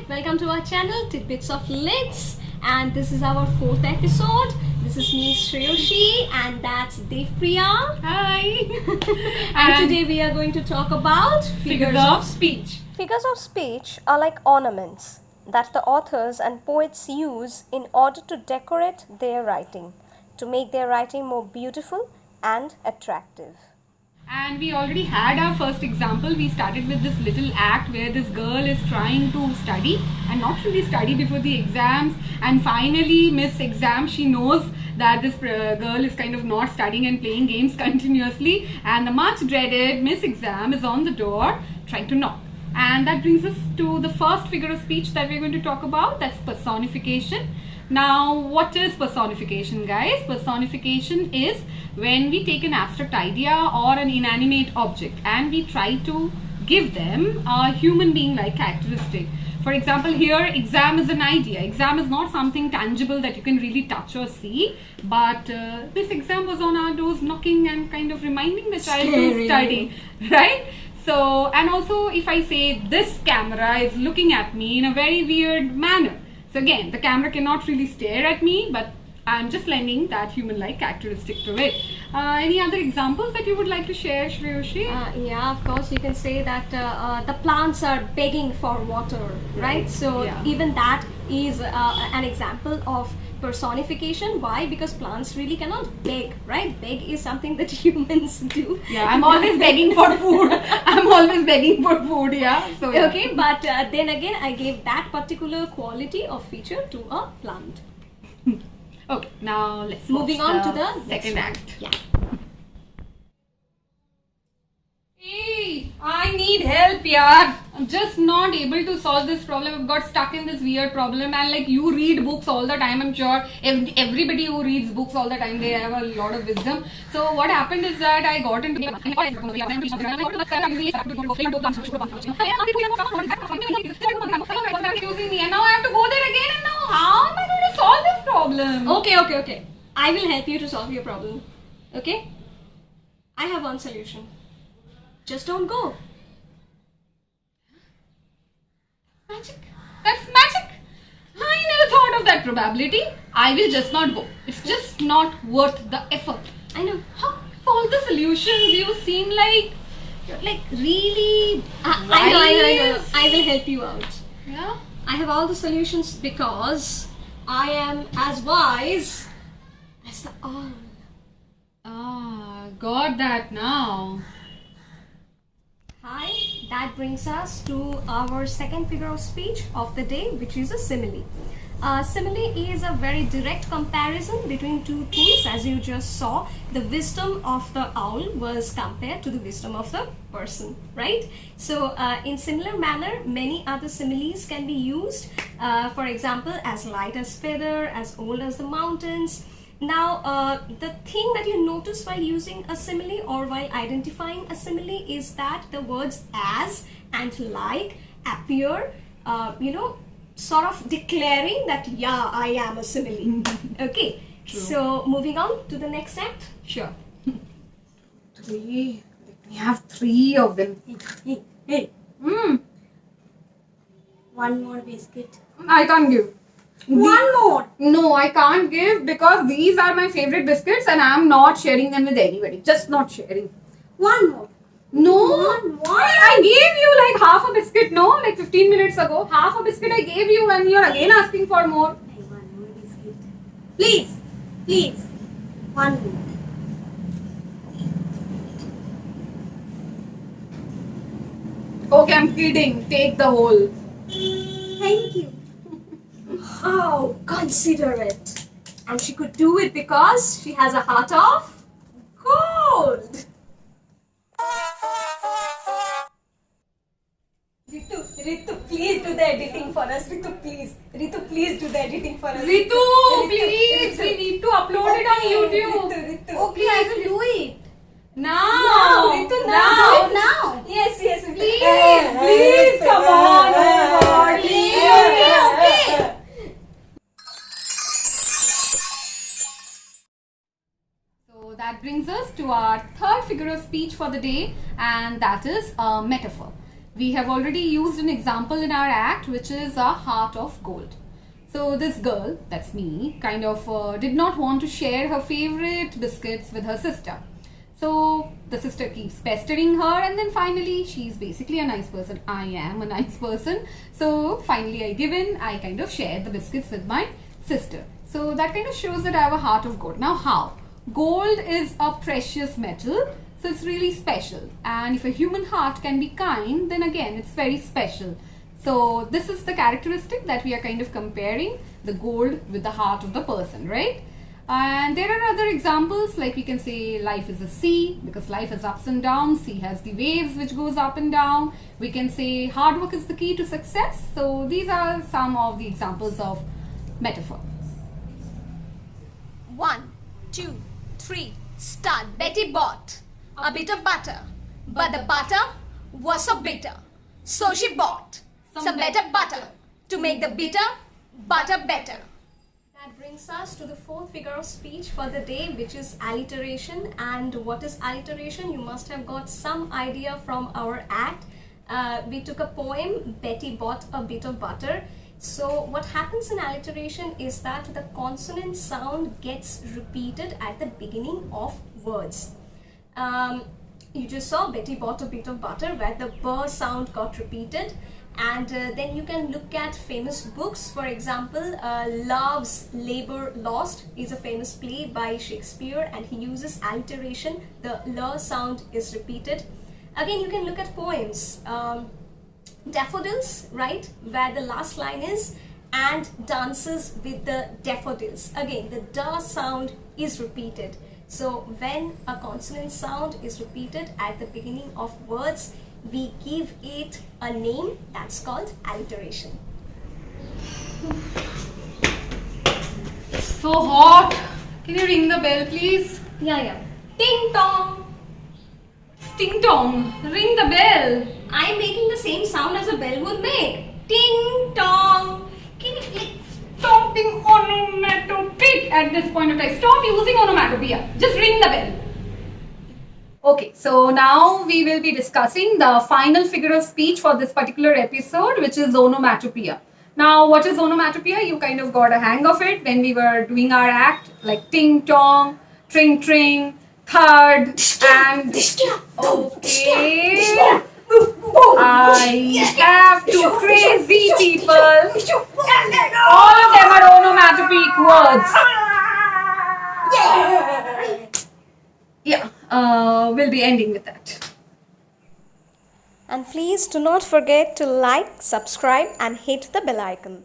welcome to our channel Tidbits of Lids, and this is our 4th episode. This is me, Shreyasi, and that's Devpriya. Hi! And today we are going to talk about figures of speech. Figures of speech are like ornaments that the authors and poets use in order to decorate their writing, to make their writing more beautiful and attractive. And we already had our first example. We started with this little act where this girl is trying to study and not really study before the exams, and finally Miss Exam, she knows that this girl is kind of not studying and playing games continuously, and the much dreaded Miss Exam is on the door trying to knock. And that brings us to the first figure of speech that we're going to talk about. That's personification. Now, what is personification, guys? Personification is when we take an abstract idea or an inanimate object and we try to give them a human being like characteristic. For example, here exam is an idea. Exam is not something tangible that you can really touch or see, but this exam was on our doors knocking and kind of reminding the child to study, right? So, and also if I say this camera is looking at me in a very weird manner. So again, the camera cannot really stare at me, but I'm just lending that human-like characteristic to it. Any other examples that you would like to share, Shreyasi? Yeah, of course, you can say that the plants are begging for water, right? So even that is an example of personification. Why? Because plants really cannot beg, right? Beg is something that humans do. Yeah, I'm always begging for food. I'm always begging for food, yeah. So, yeah. Okay, but then again, I gave that particular quality or feature to a plant. Okay, now let's moving on to the second act. Yeah. Hey, I need help, yaar. I'm just not able to solve this problem. I've got stuck in this weird problem, and like you read books all the time, I'm sure everybody who reads books all the time, they have a lot of wisdom. So what happened is that I got into confusing me, and now I have to go there again, and now how am I going to solve this problem? Okay. I will help you to solve your problem. Okay? I have one solution. Just don't go. Magic. That's magic. I never thought of that probability. I will just not go. It's just not worth the effort. I know. How all the solutions you seem like really I know. I will help you out. Yeah. I have all the solutions because I am as wise as the owl. Ah, got that now. Hi, that brings us to our second figure of speech of the day, which is a simile. Simile is a very direct comparison between two things. As you just saw, the wisdom of the owl was compared to the wisdom of the person, right? So in similar manner, many other similes can be used. For example, as light as feather, as old as the mountains. Now, the thing that you notice while using a simile or while identifying a simile is that the words as and like appear, sort of declaring that, yeah, I am a simile. Okay, True. So moving on to the next act. Sure. 3. Let me have 3 of them. Hey. Mm. One more biscuit. I can't give. One more. No, I can't give because these are my favorite biscuits and I'm not sharing them with anybody. Just not sharing. One more. No. One. I gave you like half a biscuit, no? Like 15 minutes ago. Half a biscuit I gave you and you're again asking for more. Hey, one more biscuit. Please. One more. Okay, I'm kidding. Take the whole. Thank you. Oh, consider it. And she could do it because she has a heart of gold. Ritu, please do the editing for us. Ritu, please do the editing for us. Ritu, please. We need to upload it on YouTube. Ritu. Okay, I will do it. Now. Ritu, Do it now. Yes, Please, come on. Oh God. Okay. So that brings us to our third figure of speech for the day, and that is a metaphor. We have already used an example in our act, which is a heart of gold. So this girl, that's me, kind of did not want to share her favorite biscuits with her sister. So the sister keeps pestering her, and then finally she's basically a nice person. I am a nice person. So finally I give in, I kind of share the biscuits with my sister. So that kind of shows that I have a heart of gold. Now how? Gold is a precious metal, so it's really special. And if a human heart can be kind, then again it's very special. So this is the characteristic that we are kind of comparing, the gold with the heart of the person, right? And there are other examples, like we can say life is a sea, because life has ups and downs. Sea has the waves which goes up and down. We can say hard work is the key to success. So these are some of the examples of metaphor. 1, 2, 3, start. Betty bought a bit of butter, but the butter was so bitter. So she bought some better butter to make the bitter butter better. That brings us to the fourth figure of speech for the day, which is alliteration. And what is alliteration? You must have got some idea from our act. We took a poem, Betty Bought a Bit of Butter. So what happens in alliteration is that the consonant sound gets repeated at the beginning of words. You just saw Betty bought a bit of butter, where the b sound got repeated. And then you can look at famous books. For example, Love's Labour Lost is a famous play by Shakespeare, and he uses alliteration. The l sound is repeated. Again, you can look at poems. Daffodils, right, where the last line is and dances with the daffodils. Again, the da sound is repeated. So when a consonant sound is repeated at the beginning of words, we give it a name. That's called alliteration. So hot. Can you ring the bell, please? Yeah. Ting tong. Ting tong. Ring the bell. I'm making the same sound as a bell would make. Ting tong. Can you stop being onomatopoeic at this point of time? Stop using onomatopoeia. Just ring the bell. Okay, so now we will be discussing the final figure of speech for this particular episode, which is onomatopoeia. Now, what is onomatopoeia? You kind of got a hang of it when we were doing our act, like ting tong, tring tring, third, and okay. I have two crazy people. All of them are onomatopoeic words. Yeah, we'll be ending with that. And please do not forget to like, subscribe and hit the bell icon.